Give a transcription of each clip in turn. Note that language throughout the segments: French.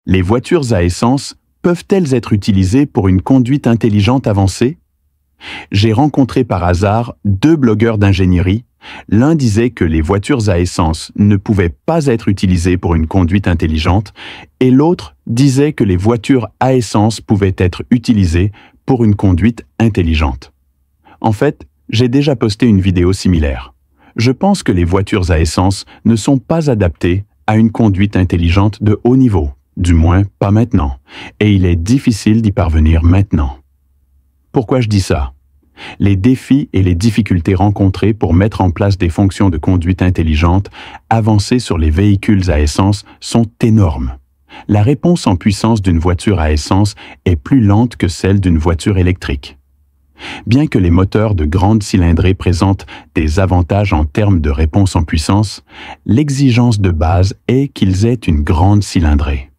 Les voitures à essence peuvent-elles être utilisées pour une conduite intelligente avancée? J'ai rencontré par hasard deux blogueurs d'ingénierie. L'un disait que les voitures à essence ne pouvaient pas être utilisées pour une conduite intelligente et l'autre disait que les voitures à essence pouvaient être utilisées pour une conduite intelligente. En fait, j'ai déjà posté une vidéo similaire. Je pense que les voitures à essence ne sont pas adaptées à une conduite intelligente de haut niveau, du moins pas maintenant, et il est difficile d'y parvenir maintenant. Pourquoi je dis ça? Les défis et les difficultés rencontrées pour mettre en place des fonctions de conduite intelligente avancées sur les véhicules à essence sont énormes. La réponse en puissance d'une voiture à essence est plus lente que celle d'une voiture électrique. Bien que les moteurs de grande cylindrée présentent des avantages en termes de réponse en puissance, l'exigence de base est qu'ils aient une grande cylindrée.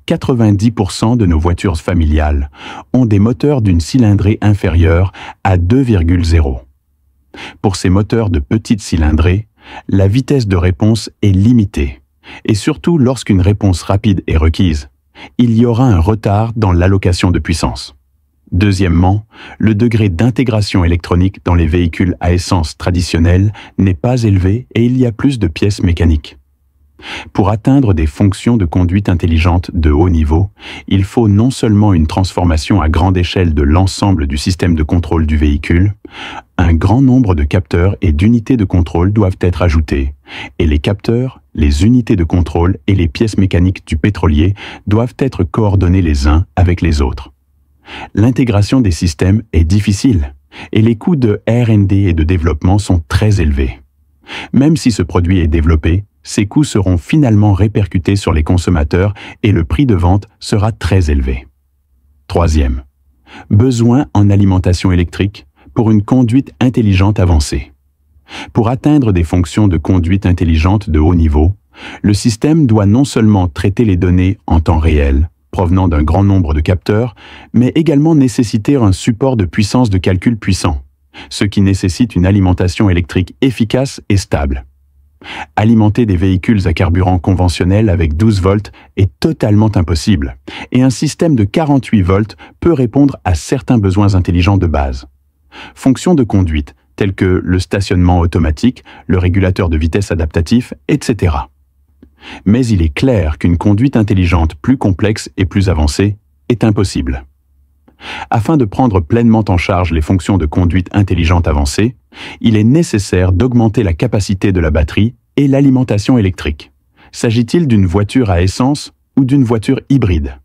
90% de nos voitures familiales ont des moteurs d'une cylindrée inférieure à 2,0. Pour ces moteurs de petite cylindrée, la vitesse de réponse est limitée, et surtout lorsqu'une réponse rapide est requise, il y aura un retard dans l'allocation de puissance. Deuxièmement, le degré d'intégration électronique dans les véhicules à essence traditionnels n'est pas élevé et il y a plus de pièces mécaniques. Pour atteindre des fonctions de conduite intelligente de haut niveau, il faut non seulement une transformation à grande échelle de l'ensemble du système de contrôle du véhicule, un grand nombre de capteurs et d'unités de contrôle doivent être ajoutés, et les capteurs, les unités de contrôle et les pièces mécaniques du pétrolier doivent être coordonnés les uns avec les autres. L'intégration des systèmes est difficile, et les coûts de R&D et de développement sont très élevés. Même si ce produit est développé, ces coûts seront finalement répercutés sur les consommateurs et le prix de vente sera très élevé. Troisième, besoin en alimentation électrique pour une conduite intelligente avancée. Pour atteindre des fonctions de conduite intelligente de haut niveau, le système doit non seulement traiter les données en temps réel, provenant d'un grand nombre de capteurs, mais également nécessiter un support de puissance de calcul puissant, ce qui nécessite une alimentation électrique efficace et stable. Alimenter des véhicules à carburant conventionnel avec 12 volts est totalement impossible, et un système de 48 volts peut répondre à certains besoins intelligents de base. Fonctions de conduite, telles que le stationnement automatique, le régulateur de vitesse adaptatif, etc. Mais il est clair qu'une conduite intelligente plus complexe et plus avancée est impossible. Afin de prendre pleinement en charge les fonctions de conduite intelligente avancée, il est nécessaire d'augmenter la capacité de la batterie et l'alimentation électrique. S'agit-il d'une voiture à essence ou d'une voiture hybride?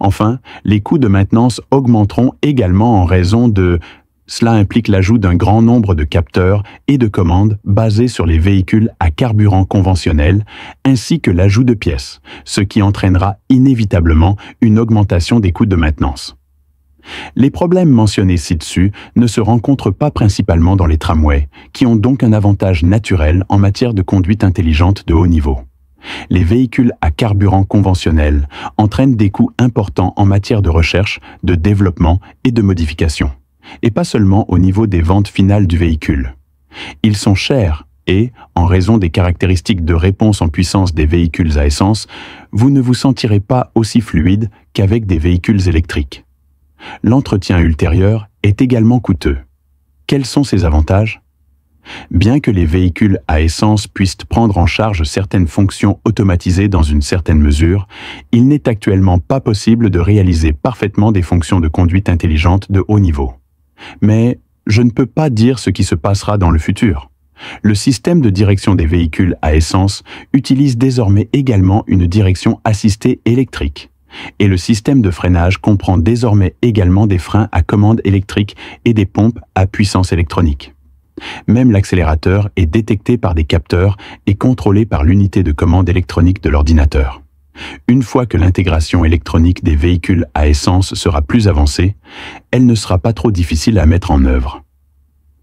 Enfin, les coûts de maintenance augmenteront également en raison de... Cela implique l'ajout d'un grand nombre de capteurs et de commandes basés sur les véhicules à carburant conventionnel, ainsi que l'ajout de pièces, ce qui entraînera inévitablement une augmentation des coûts de maintenance. Les problèmes mentionnés ci-dessus ne se rencontrent pas principalement dans les tramways, qui ont donc un avantage naturel en matière de conduite intelligente de haut niveau. Les véhicules à carburant conventionnel entraînent des coûts importants en matière de recherche, de développement et de modification, et pas seulement au niveau des ventes finales du véhicule. Ils sont chers et, en raison des caractéristiques de réponse en puissance des véhicules à essence, vous ne vous sentirez pas aussi fluide qu'avec des véhicules électriques. L'entretien ultérieur est également coûteux. Quels sont ses avantages? Bien que les véhicules à essence puissent prendre en charge certaines fonctions automatisées dans une certaine mesure, il n'est actuellement pas possible de réaliser parfaitement des fonctions de conduite intelligente de haut niveau. Mais je ne peux pas dire ce qui se passera dans le futur. Le système de direction des véhicules à essence utilise désormais également une direction assistée électrique. Et le système de freinage comprend désormais également des freins à commande électrique et des pompes à puissance électronique. Même l'accélérateur est détecté par des capteurs et contrôlé par l'unité de commande électronique de l'ordinateur. Une fois que l'intégration électronique des véhicules à essence sera plus avancée, elle ne sera pas trop difficile à mettre en œuvre.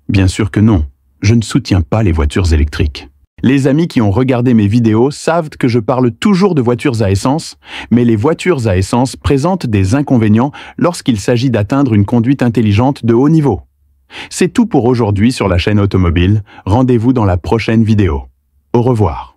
Bien sûr que non, je ne soutiens pas les voitures électriques. Les amis qui ont regardé mes vidéos savent que je parle toujours de voitures à essence, mais les voitures à essence présentent des inconvénients lorsqu'il s'agit d'atteindre une conduite intelligente de haut niveau. C'est tout pour aujourd'hui sur la chaîne automobile. Rendez-vous dans la prochaine vidéo. Au revoir.